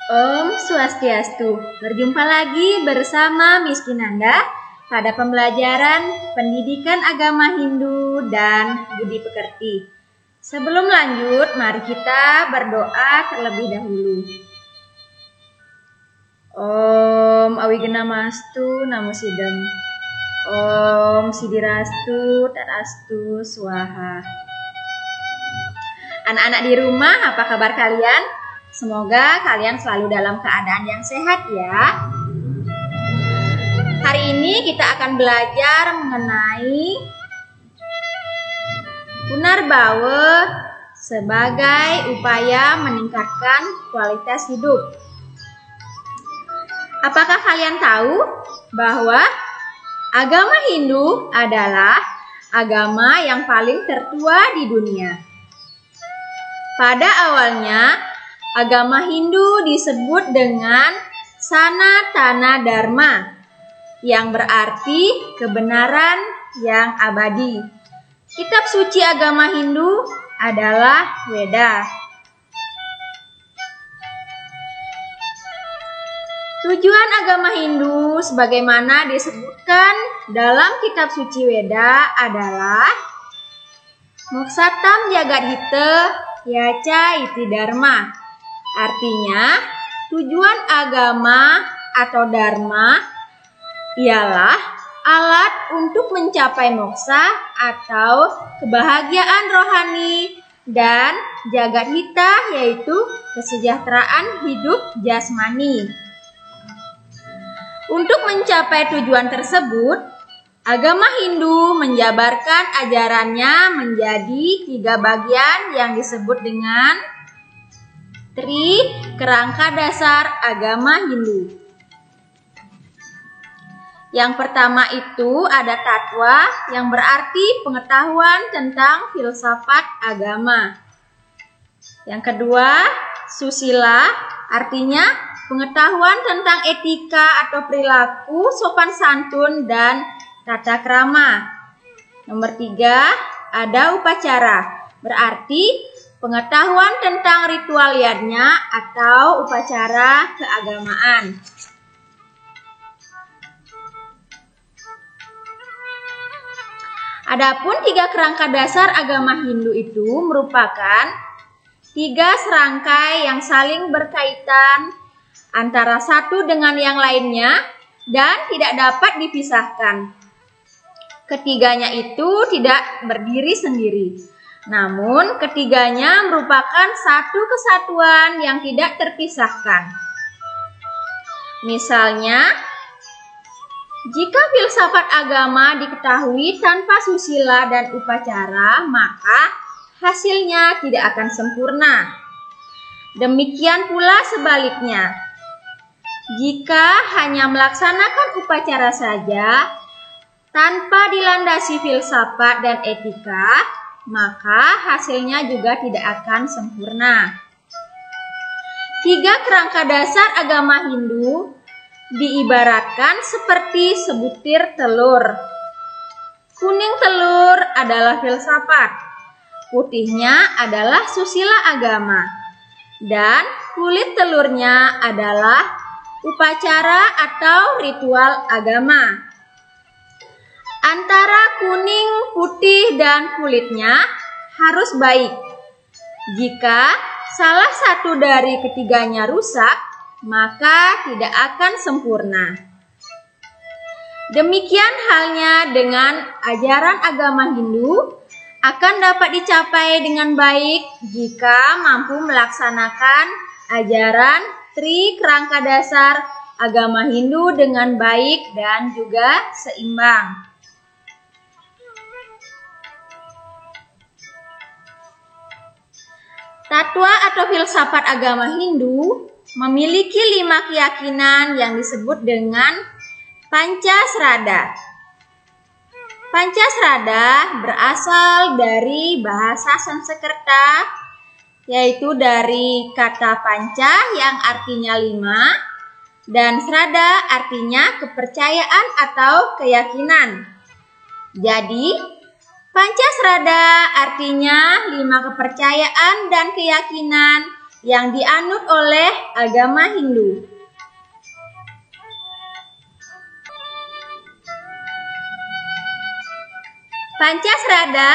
Om Swastiastu, berjumpa lagi bersama Miss Kinanda pada pembelajaran Pendidikan Agama Hindu dan Budi Pekerti. Sebelum lanjut, mari kita berdoa terlebih dahulu. Om Awigenamastu Namo Sidem. Om Sidirastu Tadastu Swaha. Anak-anak di rumah, apa kabar kalian? Semoga kalian selalu dalam keadaan yang sehat ya. Hari ini kita akan belajar mengenai Punarbawa sebagai upaya meningkatkan kualitas hidup. Apakah kalian tahu bahwa agama Hindu adalah agama yang paling tertua di dunia? Pada awalnya, agama Hindu disebut dengan Sanatana Dharma, yang berarti kebenaran yang abadi. Kitab suci agama Hindu adalah Weda. Tujuan agama Hindu sebagaimana disebutkan dalam kitab suci Weda adalah Moksatam Jagadhita Yaca Iti Dharma. Artinya, tujuan agama atau dharma ialah alat untuk mencapai moksa atau kebahagiaan rohani dan jagadhita yaitu kesejahteraan hidup jasmani. Untuk mencapai tujuan tersebut, agama Hindu menjabarkan ajarannya menjadi 3 bagian yang disebut dengan Tri kerangka dasar agama Hindu. Yang pertama itu ada tatwa yang berarti pengetahuan tentang filsafat agama. Yang kedua, susila artinya pengetahuan tentang etika atau perilaku, sopan santun dan tata krama. Nomor 3, ada upacara berarti pengetahuan tentang ritual yajna atau upacara keagamaan. Adapun 3 kerangka dasar agama Hindu itu merupakan 3 serangkai yang saling berkaitan antara satu dengan yang lainnya dan tidak dapat dipisahkan. Ketiganya itu tidak berdiri sendiri. Namun, ketiganya merupakan satu kesatuan yang tidak terpisahkan. Misalnya, jika filsafat agama diketahui tanpa susila dan upacara, maka hasilnya tidak akan sempurna. Demikian pula sebaliknya. Jika hanya melaksanakan upacara saja, tanpa dilandasi filsafat dan etika, maka hasilnya juga tidak akan sempurna. 3 kerangka dasar agama Hindu diibaratkan seperti sebutir telur. Kuning telur adalah filsafat, putihnya adalah susila agama, dan kulit telurnya adalah upacara atau ritual agama. Antara kuning, putih, dan kulitnya harus baik. Jika salah satu dari ketiganya rusak, maka tidak akan sempurna. Demikian halnya dengan ajaran agama Hindu akan dapat dicapai dengan baik jika mampu melaksanakan ajaran Tri kerangka dasar agama Hindu dengan baik dan juga seimbang. Tatwa atau filsafat agama Hindu memiliki 5 keyakinan yang disebut dengan Pancasrada. Pancasrada berasal dari bahasa Sanskerta, yaitu dari kata panca yang artinya 5 dan srada artinya kepercayaan atau keyakinan. Jadi, Pancasrada artinya 5 kepercayaan dan keyakinan yang dianut oleh agama Hindu. Pancasrada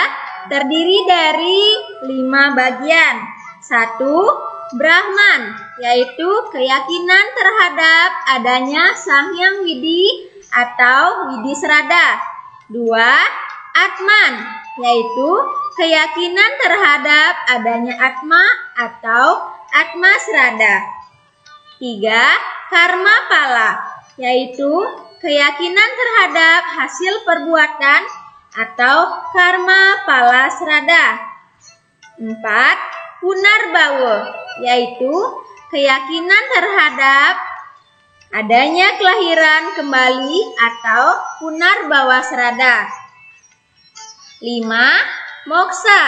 terdiri dari 5 bagian. 1. Brahman, yaitu keyakinan terhadap adanya Sang Hyang Widi atau Widisrada. 2. Atman, yaitu keyakinan terhadap adanya Atma atau Atmasrada. 3. Karma Pala, yaitu keyakinan terhadap hasil perbuatan atau Karma Pala Srada. 4. Punarbawa, yaitu keyakinan terhadap adanya kelahiran kembali atau Punarbawa Srada. 5. Moksa,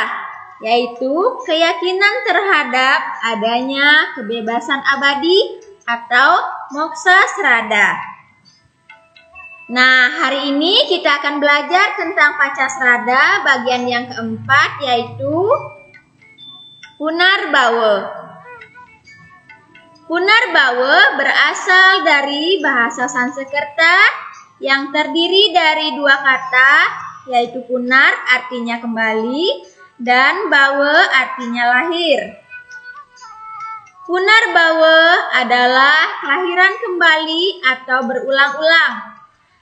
yaitu keyakinan terhadap adanya kebebasan abadi atau Moksa Srada. Nah, hari ini kita akan belajar tentang Pancasrada bagian yang keempat, yaitu Punarbawa. Punarbawa berasal dari bahasa Sanskerta yang terdiri dari 2 kata, yaitu punar artinya kembali dan bawa artinya lahir. Punarbawa adalah kelahiran kembali atau berulang-ulang.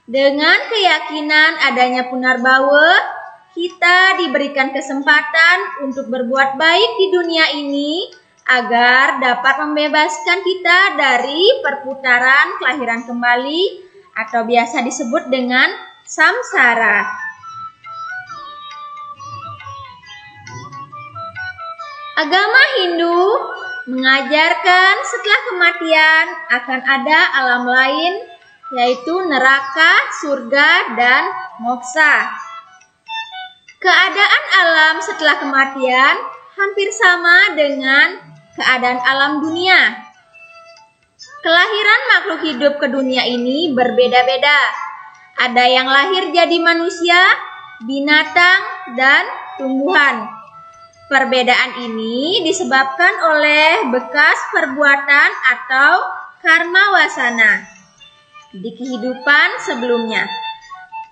Dengan keyakinan adanya Punarbawa, kita diberikan kesempatan untuk berbuat baik di dunia ini agar dapat membebaskan kita dari perputaran kelahiran kembali atau biasa disebut dengan samsara. Agama Hindu mengajarkan setelah kematian akan ada alam lain, yaitu neraka, surga, dan moksa. Keadaan alam setelah kematian hampir sama dengan keadaan alam dunia. Kelahiran makhluk hidup ke dunia ini berbeda-beda. Ada yang lahir jadi manusia, binatang, dan tumbuhan. Perbedaan ini disebabkan oleh bekas perbuatan atau karma wasana di kehidupan sebelumnya.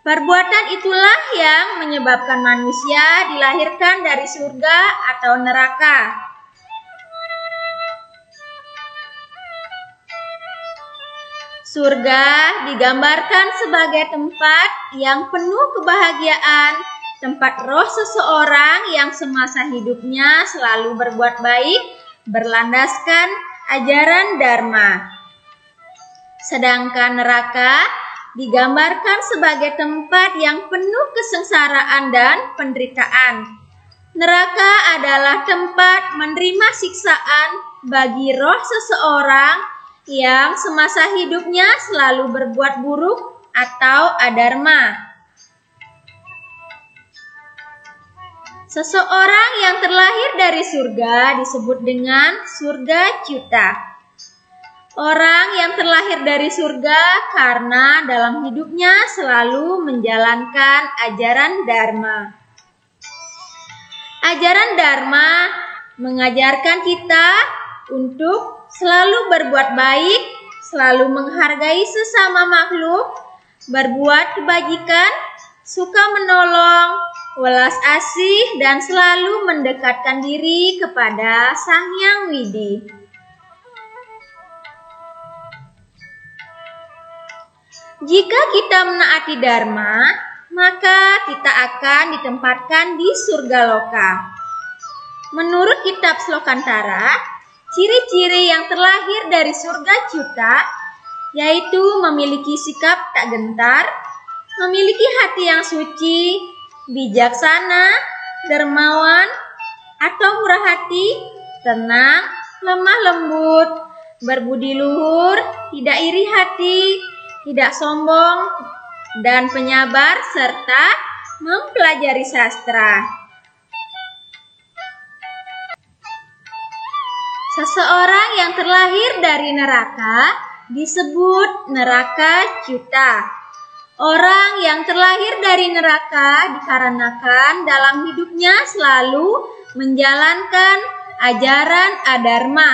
Perbuatan itulah yang menyebabkan manusia dilahirkan dari surga atau neraka. Surga digambarkan sebagai tempat yang penuh kebahagiaan, tempat roh seseorang yang semasa hidupnya selalu berbuat baik, berlandaskan ajaran Dharma. Sedangkan neraka digambarkan sebagai tempat yang penuh kesengsaraan dan penderitaan. Neraka adalah tempat menerima siksaan bagi roh seseorang yang semasa hidupnya selalu berbuat buruk atau adharma. Seseorang yang terlahir dari surga disebut dengan surga Cyuta. Orang yang terlahir dari surga karena dalam hidupnya selalu menjalankan ajaran Dharma. Ajaran Dharma mengajarkan kita untuk selalu berbuat baik, selalu menghargai sesama makhluk, berbuat kebajikan, suka menolong, welas asih, dan selalu mendekatkan diri kepada Sang Hyang Widi. Jika kita menaati Dharma, maka kita akan ditempatkan di surga loka. Menurut kitab Slokantara, ciri-ciri yang terlahir dari surga Cyuta yaitu memiliki sikap tak gentar, memiliki hati yang suci, bijaksana, dermawan, atau murah hati, tenang, lemah lembut, berbudi luhur, tidak iri hati, tidak sombong, dan penyabar, serta mempelajari sastra. Seseorang yang terlahir dari neraka disebut neraka Cyuta. Orang yang terlahir dari neraka dikarenakan dalam hidupnya selalu menjalankan ajaran Adharma.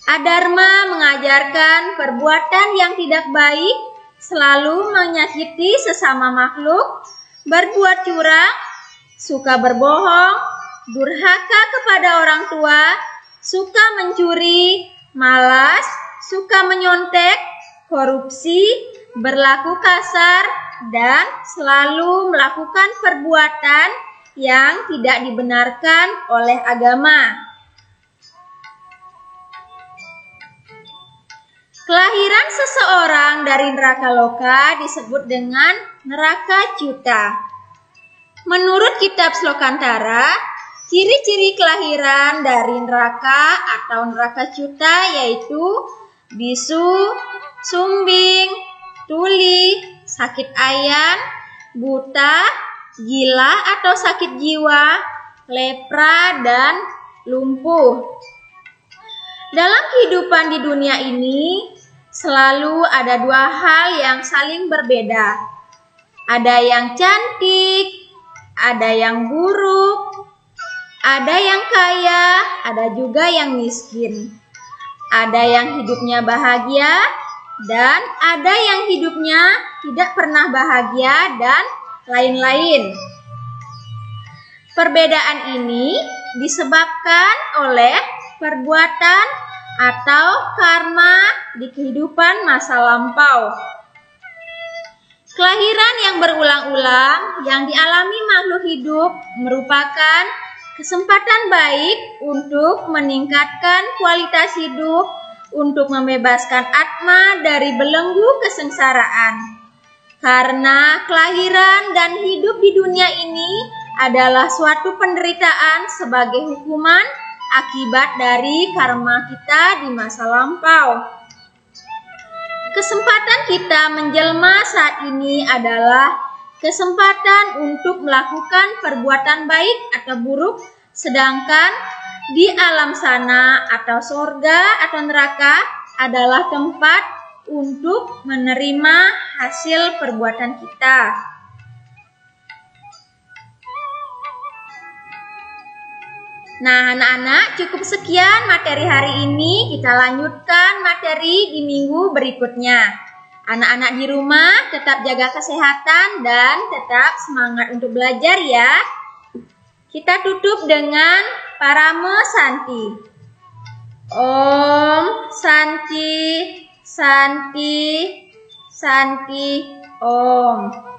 Adharma mengajarkan perbuatan yang tidak baik, selalu menyakiti sesama makhluk, berbuat curang, suka berbohong, durhaka kepada orang tua, suka mencuri, malas, suka menyontek, korupsi, berlaku kasar, dan selalu melakukan perbuatan yang tidak dibenarkan oleh agama. Kelahiran seseorang dari neraka loka disebut dengan neraka cuta. Menurut kitab Slokantara, ciri-ciri kelahiran dari neraka atau neraka cuta yaitu bisu, sumbing, tuli, sakit ayan, buta, gila atau sakit jiwa, lepra, dan lumpuh. Dalam kehidupan di dunia ini, selalu ada dua hal yang saling berbeda. Ada yang cantik, ada yang buruk, ada yang kaya, ada juga yang miskin. Ada yang hidupnya bahagia, dan ada yang hidupnya tidak pernah bahagia, dan lain-lain. Perbedaan ini disebabkan oleh perbuatan atau karma di kehidupan masa lampau. Kelahiran yang berulang-ulang yang dialami makhluk hidup merupakan kesempatan baik untuk meningkatkan kualitas hidup, untuk membebaskan atma dari belenggu kesengsaraan. Karena kelahiran dan hidup di dunia ini adalah suatu penderitaan sebagai hukuman akibat dari karma kita di masa lampau. Kesempatan kita menjelma saat ini adalah kesempatan untuk melakukan perbuatan baik atau buruk, sedangkan di alam sana atau surga atau neraka adalah tempat untuk menerima hasil perbuatan kita. Nah, anak-anak, cukup sekian materi hari ini. Kita lanjutkan materi di minggu berikutnya. Anak-anak di rumah tetap jaga kesehatan dan tetap semangat untuk belajar ya. Kita tutup dengan Parama Santi. Om Santi, Santi, Santi, Om.